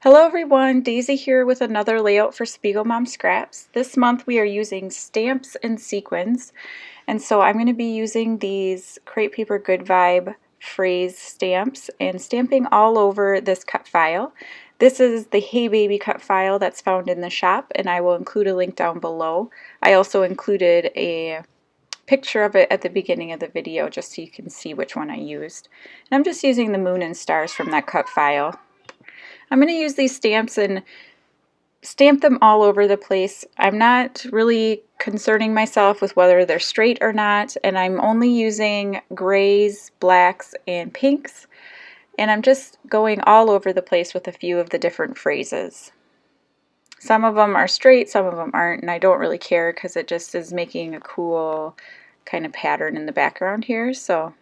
Hello everyone, Daisy here with another layout for Spiegel Mom Scraps. This month we are using stamps and sequins, and so I'm going to be using these Crepe Paper Good Vibe phrase stamps and stamping all over this cut file. This is the Hey Baby cut file that's found in the shop, and I will include a link down below. I also included a picture of it at the beginning of the video just so you can see which one I used. And I'm just using the moon and stars from that cut file. I'm going to use these stamps and stamp them all over the place. I'm not really concerning myself with whether they're straight or not, and I'm only using grays, blacks, and pinks, and I'm just going all over the place with a few of the different phrases. Some of them are straight, some of them aren't, and I don't really care because it just is making a cool kind of pattern in the background here. So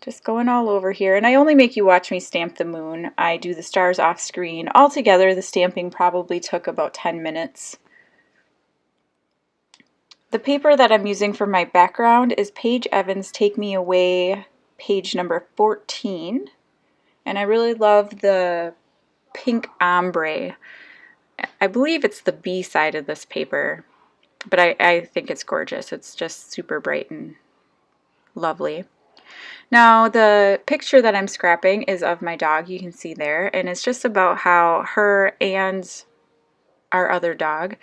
just going all over here, and I only make you watch me stamp the moon. I do the stars off screen. Altogether, the stamping probably took about 10 minutes. The paper that I'm using for my background is Paige Evans' Take Me Away, page number 14. And I really love the pink ombre. I believe it's the B side of this paper, but I think it's gorgeous. It's just super bright and lovely. Now the picture that I'm scrapping is of my dog, you can see there, and it's just about how her and our other dog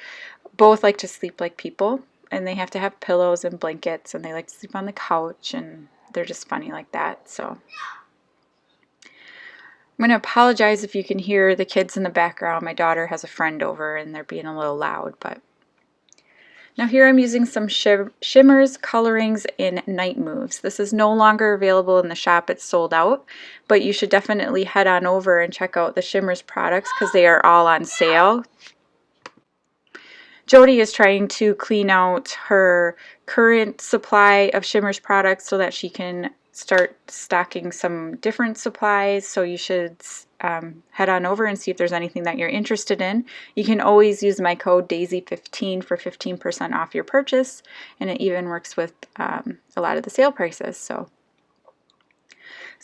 both like to sleep like people, and they have to have pillows and blankets, and they like to sleep on the couch, and they're just funny like that. So I'm going to apologize if you can hear the kids in the background. My daughter has a friend over and they're being a little loud, but now here I'm using some shimmers, colorings, and night moves. This is no longer available in the shop, it's sold out, but you should definitely head on over and check out the Shimmers products because they are all on sale. Jody is trying to clean out her current supply of Shimmers products so that she can start stocking some different supplies, so you should head on over and see if there's anything that you're interested in. You can always use my code Daisie15 for 15% off your purchase, and it even works with a lot of the sale prices. So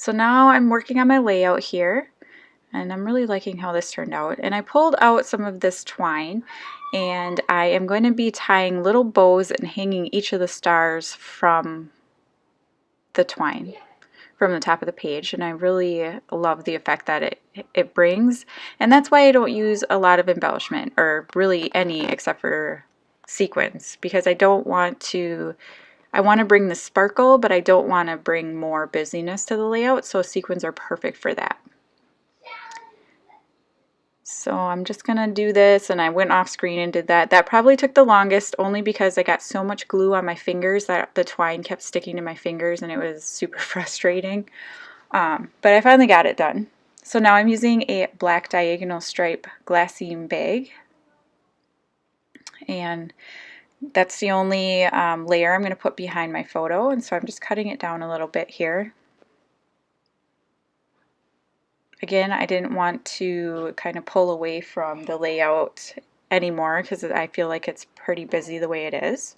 now I'm working on my layout here, and I'm really liking how this turned out. And I pulled out some of this twine, and I am going to be tying little bows and hanging each of the stars from the twine from the top of the page, and I really love the effect that it brings, and that's why I don't use a lot of embellishment, or really any except for sequins, because I want to bring the sparkle, but I don't want to bring more busyness to the layout, so sequins are perfect for that. So I'm just gonna do this, and I went off screen and did that. That probably took the longest, only because I got so much glue on my fingers that the twine kept sticking to my fingers, and it was super frustrating. But I finally got it done. So now I'm using a black diagonal stripe glassine bag, and that's the only layer I'm going to put behind my photo, and so I'm just cutting it down a little bit here. Again, I didn't want to kind of pull away from the layout anymore because I feel like it's pretty busy the way it is.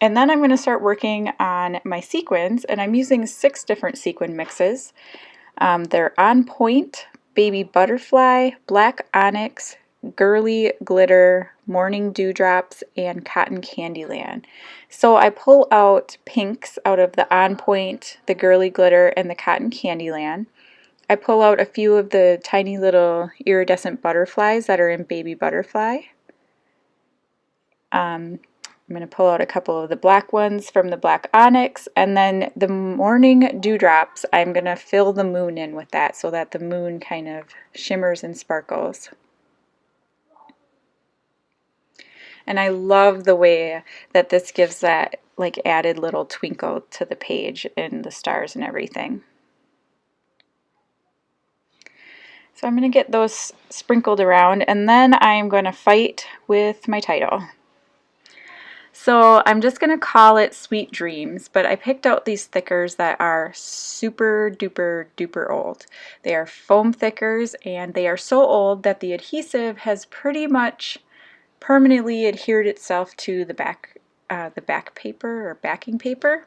And then I'm going to start working on my sequins, and I'm using 6 different sequin mixes. They're On Point, Baby Butterfly, Black Onyx, Girly Glitter, Morning Dewdrops, and Cotton Candyland. So I pull out pinks out of the On Point, the Girly Glitter, and the Cotton Candyland. I pull out a few of the tiny little iridescent butterflies that are in Baby Butterfly. I'm going to pull out a couple of the black ones from the Black Onyx, and then the Morning Dewdrops, I'm going to fill the moon in with that so that the moon kind of shimmers and sparkles. And I love the way that this gives that like added little twinkle to the page and the stars and everything. So I'm going to get those sprinkled around, and then I'm going to fight with my title. So I'm just going to call it Sweet Dreams, but I picked out these thickers that are super duper duper old. They are foam thickers, and they are so old that the adhesive has pretty much permanently adhered itself to the back paper or backing paper.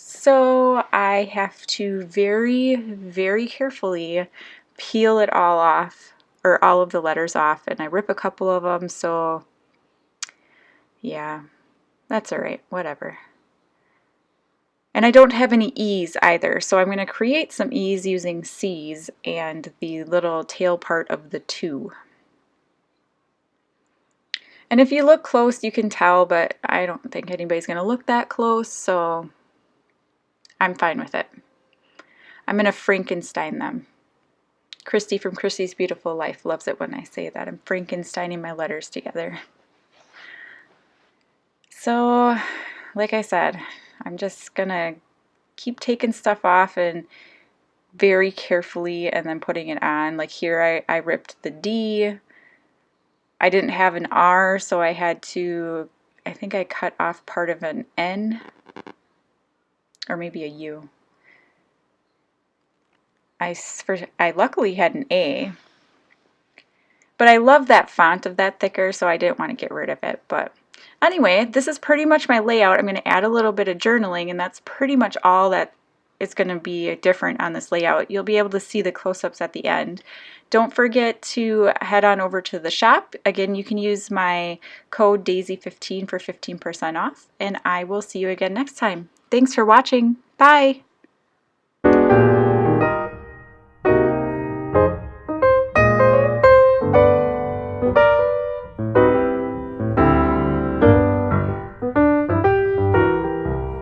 So I have to very, very carefully peel it all off, or all of the letters off, and I rip a couple of them, so yeah, that's all right, whatever. And I don't have any E's either, so I'm going to create some E's using C's and the little tail part of the 2. And if you look close, you can tell, but I don't think anybody's going to look that close, so I'm fine with it. I'm going to Frankenstein them. Christy from Christy's Beautiful Life loves it when I say that. I'm Frankensteining my letters together. So, like I said, I'm just going to keep taking stuff off and very carefully and then putting it on. Like here I ripped the D. I didn't have an R, so I had to, I think I cut off part of an N, or maybe a U. I luckily had an A, but I love that font of that thicker, so I didn't want to get rid of it. But anyway, this is pretty much my layout. I'm going to add a little bit of journaling, and that's pretty much all that is going to be different on this layout. You'll be able to see the close-ups at the end. Don't forget to head on over to the shop. Again, you can use my code Daisie15 for 15% off, and I will see you again next time. Thanks for watching. Bye!